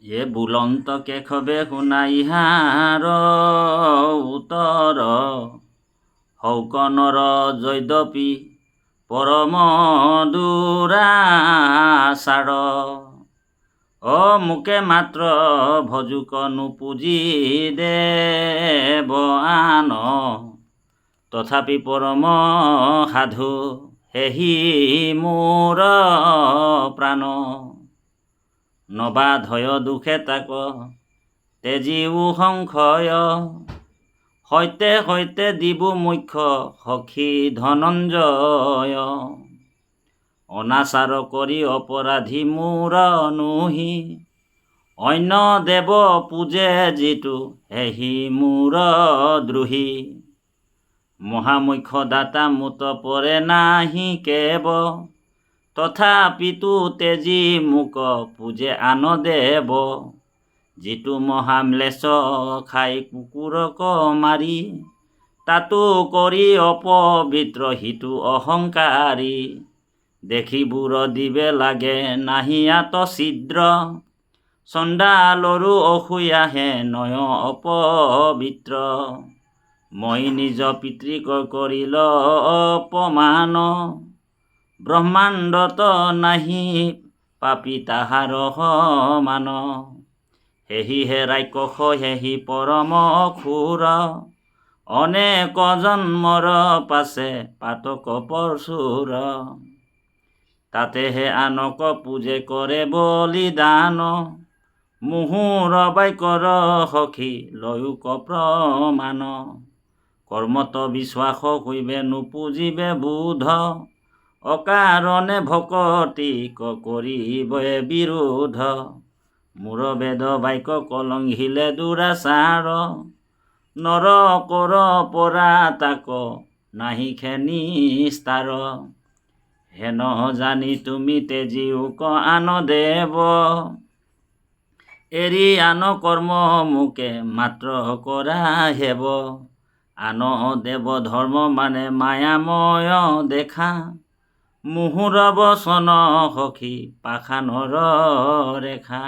বুলন্ত কেশৱে শুনাই হাৰৰ উত্তৰ হৌকনৰ যদ্যপি পৰম দুৰাচাৰ মোকে মাত্ৰ ভজুক নুপুজি দেৱ আন তথাপি পৰম সাধু সেহি মোৰ প্ৰাণ নবাধয় দুখে তাক তেজীও সংশয় সৈতে সৈতে দিবু মুখ্য সখী ধনঞ্জয় অনাচাৰ কৰি অপৰাধী মূৰ নুহি অন্য দেৱ পূজে যিটো সেহি মূৰ দ্ৰোহী মহামুখ্য দাতা মুত পৰে নাহি কেব তথাপিতো তেজী মোক পূজে আন দেৱ যিটো মহাম্লেশ খাই কুকুৰক মাৰি তাতো কৰি অপবিত্ৰ সিটো অহংকাৰী দেখিবোৰ দিবে লাগে নাহিয়াত ছিদ্ৰ চণ্ডালৰো অসূয়াহে নয় অপবিত্ৰ মই নিজ পিতৃক কৰিল অপমান ব্ৰহ্মাণ্ডত নাহি পাপি তাহাৰ সমান সেহিহে ৰাক্ষস সেহি পৰম অসুৰ অনেক জন্মৰ পাছে পাতক পৰশুৰ তাতেহে আনক পূজে কৰে বলিদান মুহুৰ বাক্যৰ সখী লয়ুক প্ৰমাণ কৰ্মত বিশ্বাস হৈবে নুপুজিবে বুধ অকাৰণে ভকতি কৰিবে বিৰোধ মূৰ বেদ বাক্য কলংঘিলে দুৰাচাৰ নৰকৰ পৰা তাক নাহি নিস্তাৰ হেন জানি তুমি তেজীওক আন দেৱ এৰি আন কৰ্ম মোকে মাত্ৰ কৰা হেব আন দেৱ ধৰ্ম মানে মায়াময় দেখা মুহুৰ বচন সখী পাষাণৰ ৰেখা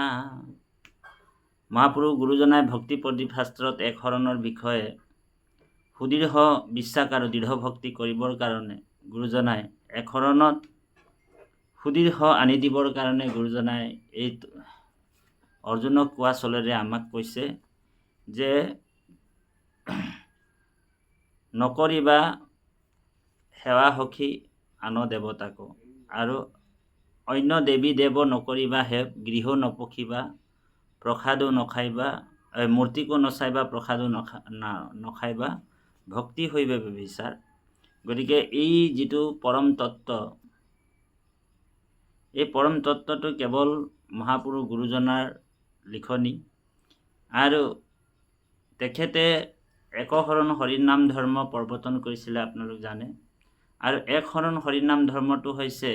মহাপুৰুষ গুৰুজনাই ভক্তি প্ৰদীপ শাস্ত্ৰত এক শৰণৰ বিষয়ে সুদৃঢ় বিশ্বাস আৰু দৃঢ় ভক্তি কৰিবৰ কাৰণে গুৰুজনাই এক শৰণত সুদৃঢ় আনি দিবৰ কাৰণে গুৰুজনাই এই অৰ্জুনক কোৱা চলেৰে আমাক কৈছে যে নকৰিবা সেৱা সখী আন দেৱতাকো আৰু অন্য দেৱী দেৱ নকৰিবা হে গৃহ নপখিবা প্ৰসাদো নখাইবা মূৰ্তিকো নচাইবা প্ৰসাদো নখাইবা ভক্তি হৈবে বিচাৰ গতিকে এই যিটো পৰম তত্ত্ব এই পৰম তত্ত্বটো কেৱল মহাপুৰুষ গুৰুজনাৰ লিখনি আৰু তেখেতে একশৰণ হৰিনাম ধৰ্ম প্ৰৱৰ্তন কৰিছিলে আপোনালোক জানে আৰু এক শৰণ হৰিনাম ধৰ্মটো হৈছে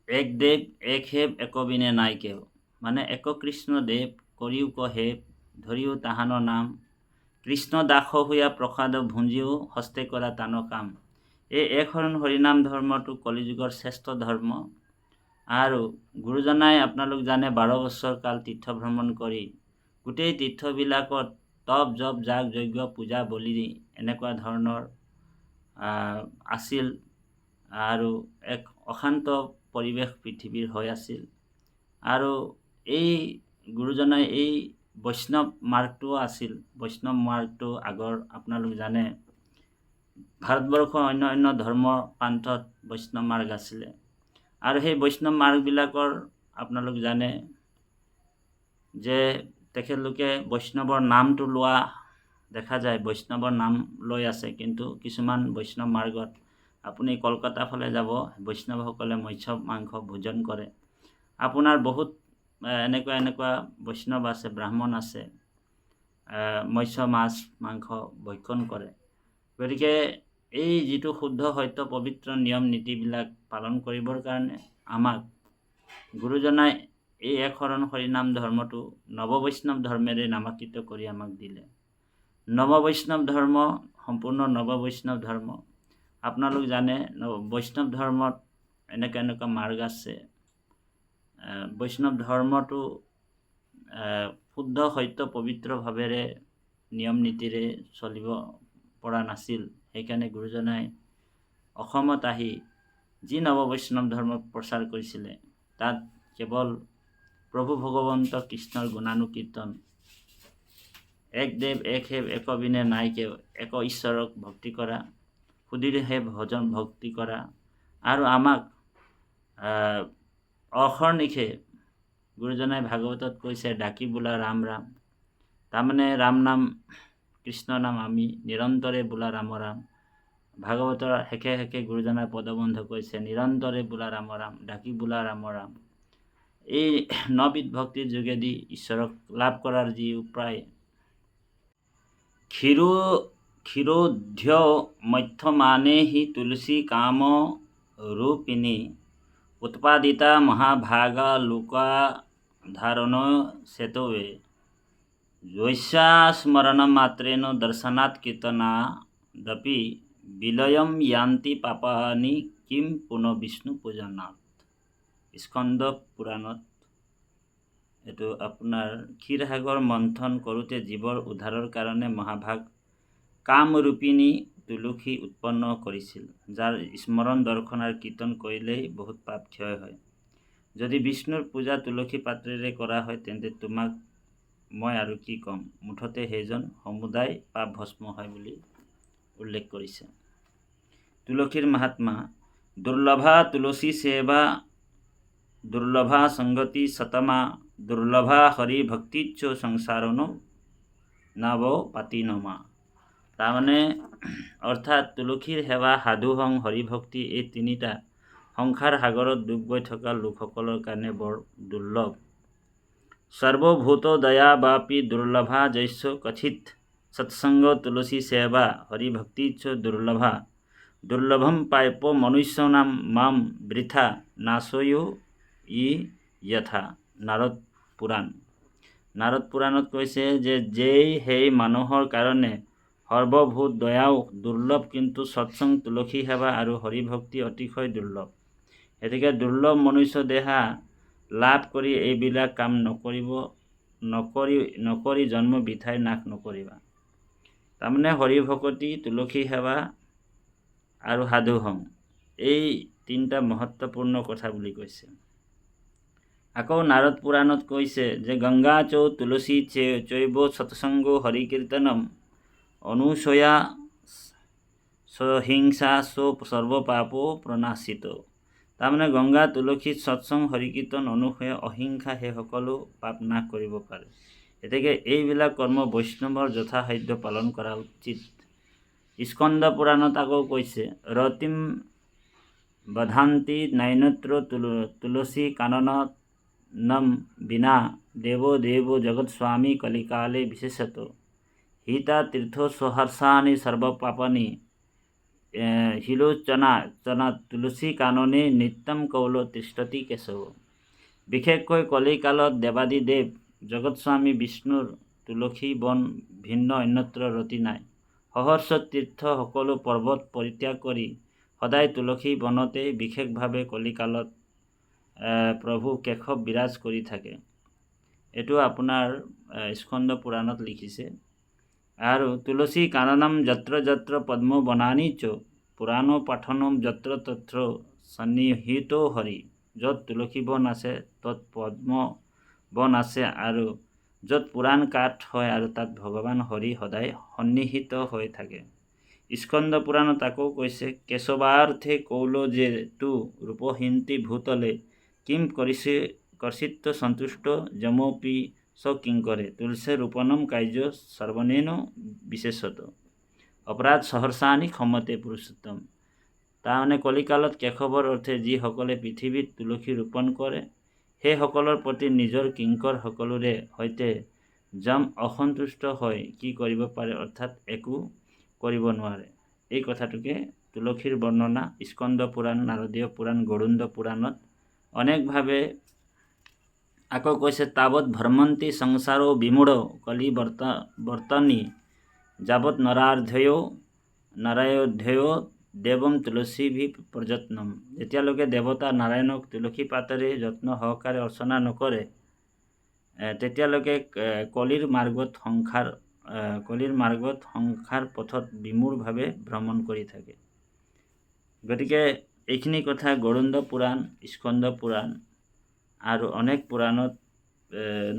এক দেৱ এক হেব একবিনে নাই কেও মানে এক কৃষ্ণ দেৱ কৰিও কহেব ধৰিও তাহানৰ নাম কৃষ্ণ দাস হৈয়া প্ৰসাদ ভুঞ্জিও হস্তে কৰা তান কাম এই এক শৰণ হৰিনাম ধৰ্মটো কলিযুগৰ শ্ৰেষ্ঠ ধৰ্ম আৰু গুৰুজনাই আপোনালোক জানে 12 বছৰ কাল তীৰ্থ ভ্ৰমণ কৰি গোটেই তীৰ্থবিলাকত তপ জপ যাগ যজ্ঞ পূজা বলি এনেকুৱা ধৰণৰ আছিল আৰু এক অশান্ত পৰিৱেশ পৃথিৱীৰ হৈ আছিল আৰু এই গুৰুজনাই এই বৈষ্ণৱ মাৰ্গটো আছিল বৈষ্ণৱ মাৰ্গটো আগৰ আপোনালোক জানে ভাৰতবৰ্ষৰ অন্য ধৰ্মৰ পান্থত বৈষ্ণৱ মাৰ্গ আছিলে আৰু সেই বৈষ্ণৱ মাৰ্গবিলাকৰ আপোনালোক জানে যে তেখেতলোকে বৈষ্ণৱৰ নামটো লোৱা দেখা যায় বৈষ্ণৱৰ নাম লৈ আছে কিন্তু কিছুমান বৈষ্ণৱ মাৰ্গত আপুনি কলকাতা ফালে যাব বৈষ্ণৱসকলে মৎস্য মাংস ভোজন কৰে আপোনাৰ বহুত এনেকুৱা বৈষ্ণৱ আছে ব্ৰাহ্মণ আছে মৎস্য মাছ মাংস ভক্ষণ কৰে গতিকে এই যিটো শুদ্ধ সত্য পবিত্ৰ নিয়ম নীতিবিলাক পালন কৰিবৰ কাৰণে আমাক গুৰুজনাই এই এক শৰণ হৰিনাম ধৰ্মটো নৱবৈষ্ণৱ ধৰ্মেৰে নামাকৃত কৰি আমাক দিলে নৱবৈষ্ণৱ ধৰ্ম সম্পূৰ্ণ নৱবৈষ্ণৱ ধৰ্ম আপোনালোক জানে বৈষ্ণৱ ধৰ্মত এনেকুৱা মাৰ্গ আছে বৈষ্ণৱ ধৰ্মটো শুদ্ধ সত্য পবিত্ৰ ভাৱেৰে নিয়ম নীতিৰে চলিব পৰা নাছিল। সেইকাৰণে গুৰুজনাই অসমত আহি যি নৱবৈষ্ণৱ ধৰ্ম প্ৰচাৰ কৰিছিলে তাত কেৱল প্ৰভু ভগৱন্ত কৃষ্ণৰ গুণানুকীৰ্তন, এক দেৱ এক হেৱ এক বিনে নাই কেও, এক ঈশ্বৰক ভক্তি কৰা, সুধীৰহে ভজন ভক্তি কৰা, আৰু আমাক অহৰ্নিশে গুৰুজনাই ভাগৱতত কৈছে ডাকি বোলা ৰাম ৰাম। তাৰমানে ৰাম নাম কৃষ্ণ নাম আমি নিৰন্তৰে বোলা ৰাম ৰাম। ভাগৱতৰ শেষে শেষে গুৰুজনাই পদবন্ধ কৈছে নিৰন্তৰে বোলা ৰাম ৰাম, ডাকি বোলা ৰাম ৰাম। এই নবিধ ভক্তিৰ যোগেদি ঈশ্বৰক লাভ কৰাৰ যি উপায়, ক্ষীৰোধ্য মধ্যমানে হি তুলসী কাম ৰূপিণী, উৎপাদিতা মহাভাগা লোকা ধাৰণ সেতবে, যস্যা স্মৰণ মাত্ৰেন দৰ্শনাৎ কীৰ্তনাদপি বিলয়ম ইয়ান্তি পাপানি কিম পুনঃ বিষ্ণু পূজনাৎ। স্কন্দ পুৰাণত এইটো আপোনাৰ ক্ষীৰসাগৰ মন্থন কৰোঁতে জীৱৰ উদ্ধাৰৰ কাৰণে মহাভাগ কামৰূপিণী তুলসী উৎপন্ন কৰিছিল, যাৰ স্মৰণ দৰ্শন আৰু কীৰ্তন কৰিলেই বহুত পাপ ক্ষয় হয়। যদি বিষ্ণুৰ পূজা তুলসী পাত্ৰেৰে কৰা হয় তেন্তে তোমাক মই আৰু কি ক'ম, মুঠতে সেইজন সমুদায় পাপ ভস্ম হয় বুলি উল্লেখ কৰিছে। তুলসীৰ মাহাত্মা, দুৰ্লভা তুলসী সেৱা দুৰ্লভা সংগতি সতমা, দুৰ্লভা হৰি ভক্তিচ্চ সংসাৰন নৱ পাতিনমা। তাৰমানে অৰ্থাৎ তুলসীৰ সেৱা, সাধুসং, হৰিভক্তি এই তিনিটা সংসাৰ সাগৰত ডুব গৈ থকা লোকসকলৰ কাৰণে বৰ দুৰ্লভ। সৰ্বভূত দয়া বাপি দুৰ্লভা জৈস্য কথিত, সৎসংগ তুলসী সেৱা হৰিভক্তিচ্চ দুৰ্লভা, দুৰ্লভম পাইপ মনুষ্যনাম মাম বৃথা নাশয়ো ই যথা। নাৰদ পুৰাণ। নাৰদ পুৰাণত কৈছে যে যেই সেই মানুহৰ কাৰণে সৰ্বভূত দয়াও দুৰ্লভ, কিন্তু সৎসং, তুলসী সেৱা আৰু হৰিভক্তি অতিশয় দুৰ্লভ। গতিকে দুৰ্লভ মনুষ্য দেহা লাভ কৰি এইবিলাক কাম নকৰি জন্ম বৃথাই নাশ নকৰিবা। তাৰমানে হৰিভকতি, তুলসী সেৱা আৰু সাধুসং এই তিনিটা মহত্বপূৰ্ণ কথা বুলি কৈছে। আকৌ নাৰদ পুৰাণত কৈছে যে গংগা চৌ তুলসী চৈব সৎসংগো হৰিকীৰ্তনম, অনুসয়া সহিংসা সৰ্বপাপো প্ৰণাশিত। তাৰমানে গংগা, তুলসী, সৎসং, হৰিকীৰ্তন, অনুসয়া, অহিংসা সেই সকলো পাপ নাশ কৰিব পাৰে। গতিকে এইবিলাক কৰ্ম বৈষ্ণৱৰ যথাসাধ্য পালন কৰা উচিত। স্কন্দ পুৰাণত আকৌ কৈছে ৰতিম বধান্তি নৈনত্ৰ তুলসী কাননম বিনা, দেৱ দেৱ জগৎ স্বামী কলিকালে বিশেষত, হিতা তীৰ্থ সহৰ্ষানি সৰ্বপাপানি, হিলোচনা তুলসী কাননে নিত্যম কৌল তিষ্ঠতি কেশৱ। বিশেষকৈ কলিকালত দেৱাদিদেৱ জগৎস্বামী বিষ্ণুৰ তুলসী বন ভিন্ন অন্যত্ৰ ৰতি নাই। সহস্ৰ তীৰ্থ সকলো পৰ্বত পৰিত্যাগ কৰি সদায় তুলসী বনতেই বিশেষভাৱে কলিকালত প্ৰভু কেশৱ বিৰাজ কৰি থাকে। এইটো আপোনাৰ স্কন্দ পুৰাণত লিখিছে। আৰু তুলসী কাননম যত্ৰ যত্ৰ পদ্ম বনানি চ, পুৰাণ পাঠনম যত্ৰ তত্ৰ সন্নিহিত হৰি। য'ত তুলসী বন আছে ত'ত পদ্ম বন আছে, আৰু য'ত পুৰাণ কাঠ হয় আৰু তাত ভগৱান হৰি সদায় সন্নিহিত হৈ থাকে। স্কন্দ পুৰাণত আকৌ কৈছে কেশৱাৰ্থে কৌল যে তু ৰূপহীন্তি ভূতলে, কিম কৰ্ষিত সন্তুষ্ট যমোপি স কিংকৰে, তুলসী ৰূপনম কাৰ্য সৰ্বনেন বিশেষত, অপৰাধ সহস্ৰাণি ক্ষমতে পুৰুষোত্তম। তাৰমানে কলিকালত কেশৱৰ অৰ্থে যিসকলে পৃথিৱীত তুলসী ৰোপণ কৰে সেইসকলৰ প্ৰতি নিজৰ কিংকৰ সকলোৰে সৈতে যম অসন্তুষ্ট হৈ কি কৰিব পাৰে, অৰ্থাৎ একো কৰিব নোৱাৰে। এই কথাটোকে তুলসীৰ বৰ্ণনা স্কন্দ পুৰাণ, নাৰদীয় পুৰাণ, গৰুড় পুৰাণত অনেকভাৱে আকৌ কৈছে তাবৎ ভ্ৰমন্তি সংসাৰো বিমূঢ় কলি বৰ্তনি, যাবৎ নৰাধ্যয় দেৱম তুলসী ভি প্ৰযত্নম। যেতিয়ালৈকে দেৱতা নাৰায়ণক তুলসী পাতেৰে যত্ন সহকাৰে অৰ্চনা নকৰে তেতিয়ালৈকে কলিৰ মাৰ্গত সংসাৰ পথত বিমূঢ়ভাৱে ভ্ৰমণ কৰি থাকে। গতিকে এইখিনি কথা গৰুড় পুৰাণ, স্কন্দ পুৰাণ আৰু অনেক পুৰাণত,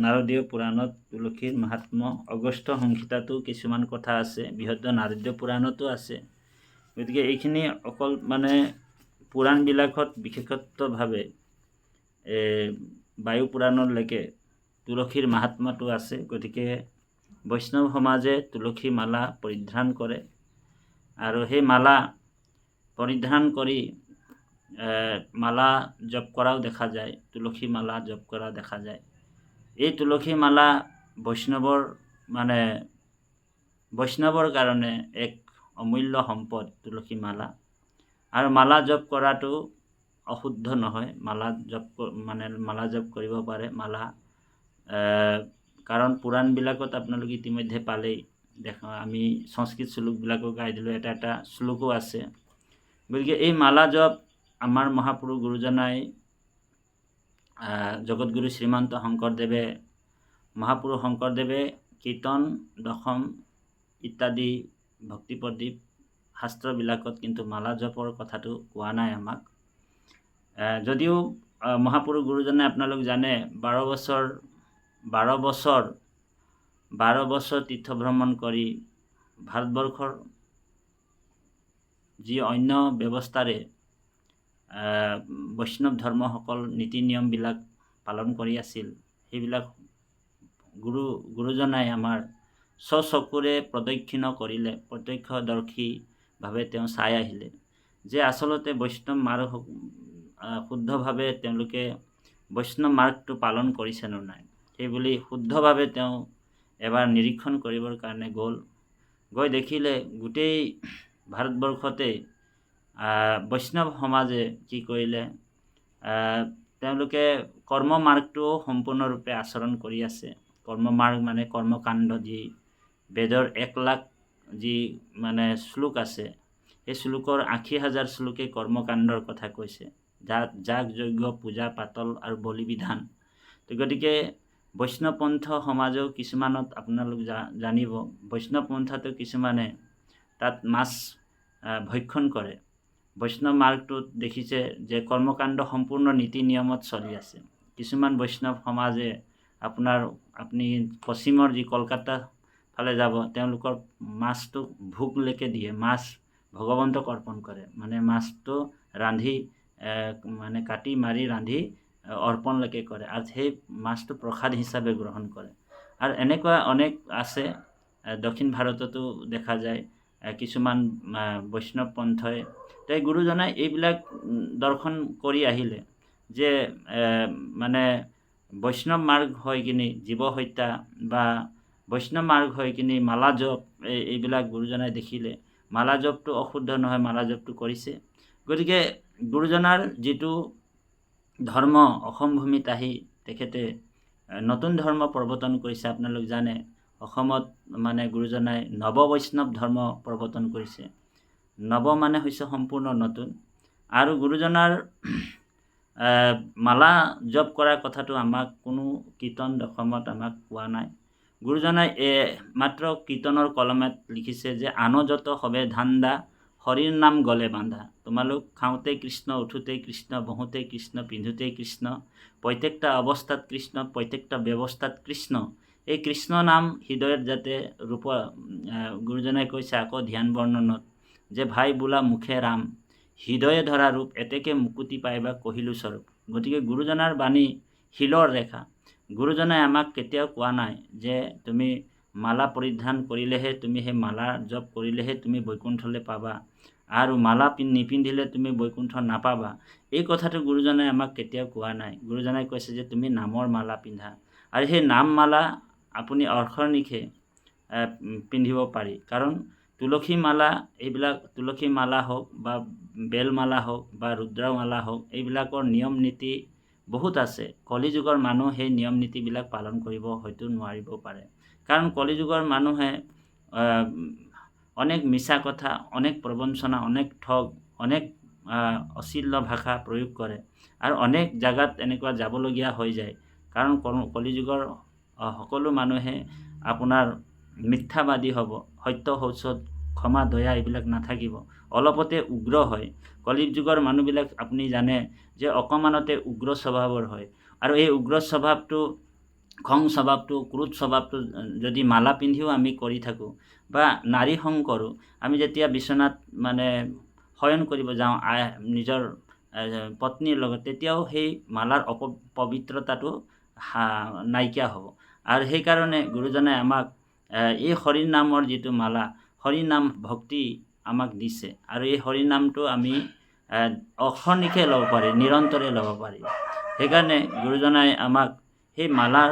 নাৰদীয় পুৰাণত তুলসীৰ মাহাত্ম্য, অগস্ত্য সংহিতাতো কিছুমান কথা আছে, বৃহৎ নাৰদীয় পুৰাণতো আছে। গতিকে এইখিনি অকল মানে পুৰাণবিলাকত বিশেষত্বভাৱে বায়ু পুৰাণলৈকে তুলসীৰ মাহাত্ম্যটো আছে। গতিকে বৈষ্ণৱ সমাজে তুলসী মালা পৰিধান কৰে আৰু সেই মালা পৰিধান কৰি মালা জপ কৰাও দেখা যায়, তুলসী মালা জপ কৰা দেখা যায়। এই তুলসী মালা বৈষ্ণৱৰ কাৰণে এক অমূল্য সম্পদ তুলসী মালা। আৰু মালা জপ কৰাটো অশুদ্ধ নহয়, মালা জপ কৰিব পাৰে। কাৰণ পুৰাণবিলাকত আপোনালোকে ইতিমধ্যে পালেই, আমি সংস্কৃত শ্লোকবিলাকো গাই দিলোঁ, এটা শ্লোকো আছে। গতিকে এই মালা জপ আমাৰ মহাপুৰুষ গুৰুজনাই, জগতগুৰু শ্ৰীমন্ত মহাপুৰুষ শংকৰদেৱে কীৰ্তন, দশম ইত্যাদি ভক্তি প্ৰদীপ শাস্ত্ৰবিলাকত কিন্তু মালা জপৰ কথাটো কোৱা নাই আমাক। যদিও মহাপুৰুষ গুৰুজনে আপোনালোক জানে 12 বছৰ তীৰ্থভ্ৰমণ কৰি ভাৰতবৰ্ষৰ যি অন্য ব্যৱস্থাৰে বৈষ্ণৱ ধৰ্মসকল নীতি নিয়মবিলাক পালন কৰি আছিল, সেইবিলাক গুৰুজনাই আমাৰ স্বচকুৰে প্ৰত্যক্ষদৰ্শীভাৱে তেওঁ চাই আহিলে যে আচলতে বৈষ্ণৱ মাৰ্গ শুদ্ধভাৱে তেওঁলোকে বৈষ্ণৱ মাৰ্গটো পালন কৰিছেনে নাই। সেইবুলি শুদ্ধভাৱে তেওঁ এবাৰ নিৰীক্ষণ কৰিবৰ কাৰণে গৈ দেখিলে গোটেই ভাৰতবৰ্ষতে বৈষ্ণৱ সমাজে কি কৰিলে, তেওঁলোকে কৰ্ম মাৰ্গটোও সম্পূৰ্ণৰূপে আচৰণ কৰি আছে। কৰ্ম মাৰ্গ মানে কৰ্মকাণ্ড, যি বেদৰ 1 লাখ যি শ্লোক আছে, সেই শ্লোকৰ 80,000 শ্লোকে কৰ্মকাণ্ডৰ কথা কৈছে, যাগ যজ্ঞ, পূজা পাতল আৰু বলি বিধান। তো গতিকে বৈষ্ণৱ পন্থ সমাজেও কিছুমানত আপোনালোক জানিব, বৈষ্ণৱ পন্থাতো কিছুমানে তাত মাছ ভক্ষণ কৰে। বৈষ্ণৱ মাৰ্গটোত দেখিছে যে কৰ্মকাণ্ড সম্পূৰ্ণ নীতি নিয়মত চলি আছে। কিছুমান বৈষ্ণৱ সমাজে আপুনি পশ্চিমৰ যি কলকাতা ফালে যাব, তেওঁলোকৰ মাছটো ভোগলৈকে দিয়ে, মাছ ভগৱন্তক অৰ্পণ কৰে, মাছটো ৰান্ধি কাটি মাৰি ৰান্ধি অৰ্পণলৈকে কৰে, আৰু সেই মাছটো প্ৰসাদ হিচাপে গ্ৰহণ কৰে। আৰু এনেকুৱা অনেক আছে, দক্ষিণ ভাৰততো দেখা যায় কিছুমান বৈষ্ণৱ পন্থই। তাই গুৰুজনাই এইবিলাক দৰ্শন কৰি আহিলে যে বৈষ্ণৱ মাৰ্গ হৈ কিনি জীৱ হত্যা বা বৈষ্ণৱ মাৰ্গ হৈ কিনি মালা জপ, এইবিলাক গুৰুজনাই দেখিলে মালা জপটো অশুদ্ধ নহয়, মালা জপটো কৰিছে। গতিকে গুৰুজনাৰ যিটো ধৰ্ম, অসম ভূমিত আহি তেখেতে নতুন ধৰ্ম প্ৰৱৰ্তন কৰিছে। আপোনালোক জানে অসমত গুৰুজনাই নৱ বৈষ্ণৱ ধৰ্ম প্ৰৱৰ্তন কৰিছে। নৱ হৈছে সম্পূৰ্ণ নতুন। আৰু গুৰুজনাৰ মালা জপ কৰাৰ কথাটো আমাক কোনো কীৰ্তন দশমত আমাক কোৱা নাই। গুৰুজনাই মাত্ৰ কীৰ্তনৰ কলমত লিখিছে যে আনো যত হবে ধান্দা, হৰিৰ নাম গলে বান্ধা। তোমালোক খাওঁতে কৃষ্ণ, উঠোতে কৃষ্ণ, বহোতে কৃষ্ণ, পিন্ধোতে কৃষ্ণ, প্ৰত্যেকটা অৱস্থাত কৃষ্ণ, প্ৰত্যেকটা ব্যৱস্থাত কৃষ্ণ। এই কৃষ্ণ নাম হৃদয়ত যাতে গুৰুজনাই কৈছে আকৌ ধ্যান বৰ্ণনত যে ভাই বোলা মুখে ৰাম, হৃদয়ে ধৰা ৰূপ, এতেকে মুকুতি পাইবা কহিলো স্বৰূপ। গতিকে গুৰুজনাৰ বাণী শিলৰ ৰেখা। গুৰুজনাই আমাক কেতিয়াও কোৱা নাই যে তুমি মালা পৰিধান কৰিলেহে, তুমি সেই মালা জপ কৰিলেহে তুমি বৈকুণ্ঠলৈ পাবা, আৰু মালা নিপিন্ধিলে তুমি বৈকুণ্ঠ নাপাবা। এই কথাটো গুৰুজনাই আমাক কেতিয়াও কোৱা নাই। গুৰুজনাই কৈছে যে তুমি নামৰ মালা পিন্ধা, আৰু সেই নাম মালা আপুনি অহৰ্নিশে পিন্ধিব পাৰি। কাৰণ তুলসী মালা, এইবিলাক তুলসী মালা হওক বা বেলমালা হওক বা ৰুদ্ৰমালা হওক, এইবিলাকৰ নিয়ম নীতি বহুত আছে। কলিযুগৰ মানুহ সেই নিয়ম নীতিবিলাক পালন কৰিব হয়তো নোৱাৰিব পাৰে। কাৰণ কলিযুগৰ মানুহে অনেক মিছা কথা, অনেক প্ৰবঞ্চনা, অনেক ঠগ, অনেক অশ্লীল ভাষা প্ৰয়োগ কৰে আৰু অনেক জাগাত এনেকুৱা যাবলগীয়া হৈ যায়। কাৰণ কলিযুগৰ সকলো মানুহে আপোনাৰ মিথ্যাবাদী হ'ব, সত্য শৌচত ক্ষমা দয়া এইবিলাক নাথাকিব, অলপতে উগ্ৰ হয়। কলিযুগৰ মানুহবিলাক আপুনি জানে যে অকণমানতে উগ্ৰ স্বভাৱৰ হয় আৰু এই উগ্ৰ স্বভাৱটো, খং স্বভাৱটো, ক্ৰোধ স্বভাৱটো যদি মালা পিন্ধিও আমি কৰি থাকোঁ বা নাৰী সংগ কৰোঁ, আমি যেতিয়া বিচনাত মানে শয়ন কৰিব যাওঁ নিজৰ পত্নীৰ লগত, তেতিয়াও সেই মালাৰ পবিত্ৰতাটো নাইকিয়া হ'ব। আৰু সেইকাৰণে গুৰুজনাই আমাক এই হৰিৰ নামৰ যিটো মালা, হৰি নাম ভক্তি আমাক দিছে আৰু এই হৰি নামটো আমি অখনিকে ল'ব পাৰি, নিৰন্তৰে ল'ব পাৰি। সেইকাৰণে গুৰুজনাই আমাক সেই মালাৰ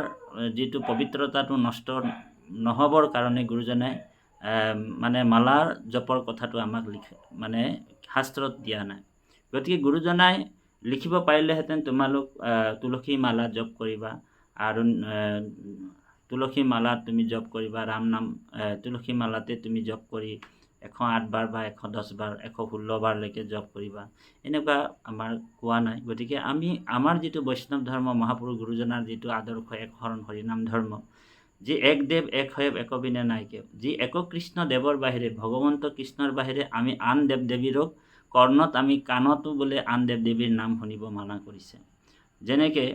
যিটো পবিত্ৰতাটো নষ্ট নহ'বৰ কাৰণে গুৰুজনাই মানে মালাৰ জপৰ কথাটো আমাক মানে শাস্ত্ৰত দিয়া নাই। গতিকে গুৰুজনাই লিখিব পাৰিলেহেঁতেন তোমালোক তুলসী মালা জপ কৰিবা আৰু তুলসী মালাত তুমি জপ কৰিবা, ৰাম নাম তুলসী মালাতে তুমি জপ কৰি 108 বাৰ বা 110 বাৰ 116 বাৰলৈকে জপ কৰিবা, এনেকুৱা আমাৰ কোৱা নাই। গতিকে আমি আমাৰ যিটো বৈষ্ণৱ ধৰ্ম, মহাপুৰুষ গুৰুজনাৰ যিটো আদৰ্শ এক শৰণ হৰিনাম ধৰ্ম, যি এক দেৱ এক হেৱ একবিনে নাই কেও, যি এক কৃষ্ণ দেৱৰ বাহিৰে, ভগৱন্ত কৃষ্ণৰ বাহিৰে আমি আন দেৱ দেৱীৰক কৰ্ণত আমি কাণতো বোলে আন দেৱ দেৱীৰ নাম শুনিব মানা কৰিছে। যেনেকৈ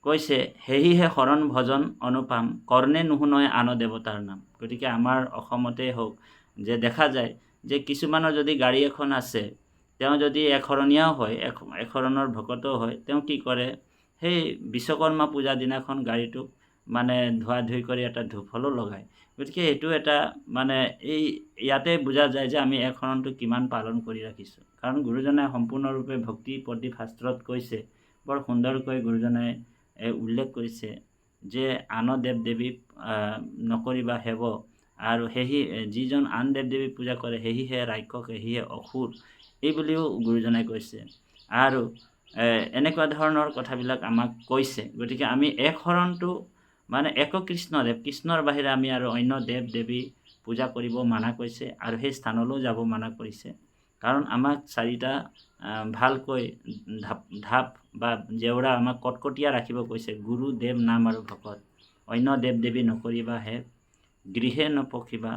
কৈছে, সেহিহে শৰণ ভজন অনুপাম, কৰ্ণে নুশুনয় আন দেৱতাৰ নাম। গতিকে আমাৰ অসমতে হওক যে দেখা যায় যে কিছুমানৰ যদি গাড়ী এখন আছে, তেওঁ যদি এশৰণীয়াও হয়, এশৰণৰ ভকতো হয়, তেওঁ কি কৰে, সেই বিশ্বকৰ্মা পূজা দিনাখন গাড়ীটোক মানে ধোৱা ধুই কৰি এটা ধূপলো লগায়। গতিকে এইটো এটা মানে ইয়াতে বুজা যায় যে আমি এশৰণটো কিমান পালন কৰি ৰাখিছোঁ। কাৰণ গুৰুজনাই সম্পূৰ্ণৰূপে ভক্তিৰ প্ৰতি শাস্ত্ৰত কৈছে, বৰ সুন্দৰকৈ গুৰুজনাই উল্লেখ কৰিছে যে আন দেৱ দেৱীক নকৰিবা সেৱ, আৰু যিজন আন দেৱ দেৱী পূজা কৰে সেহিহে ৰাক্ষস, সেহিহে অসুৰ, এইবুলিও গুৰুজনাই কৈছে। আৰু এনেকুৱা ধৰণৰ কথাবিলাক আমাক কৈছে। গতিকে আমি এক শৰণটো মানে এক কৃষ্ণদেৱ, কৃষ্ণৰ বাহিৰে আমি আৰু অন্য দেৱ দেৱী পূজা কৰিব মানা কৰিছে আৰু সেই স্থানলৈও যাব মানা কৰিছে। কাৰণ আমাক চাৰিটা ভালকৈ ঢাপ বা জেওৰা আমাক কটকটীয়া ৰাখিব কৈছে, গুৰু দেৱ নাম আৰু ভকত, অন্য দেৱ দেৱী নকৰিবা হে, গৃহে নপখিবা,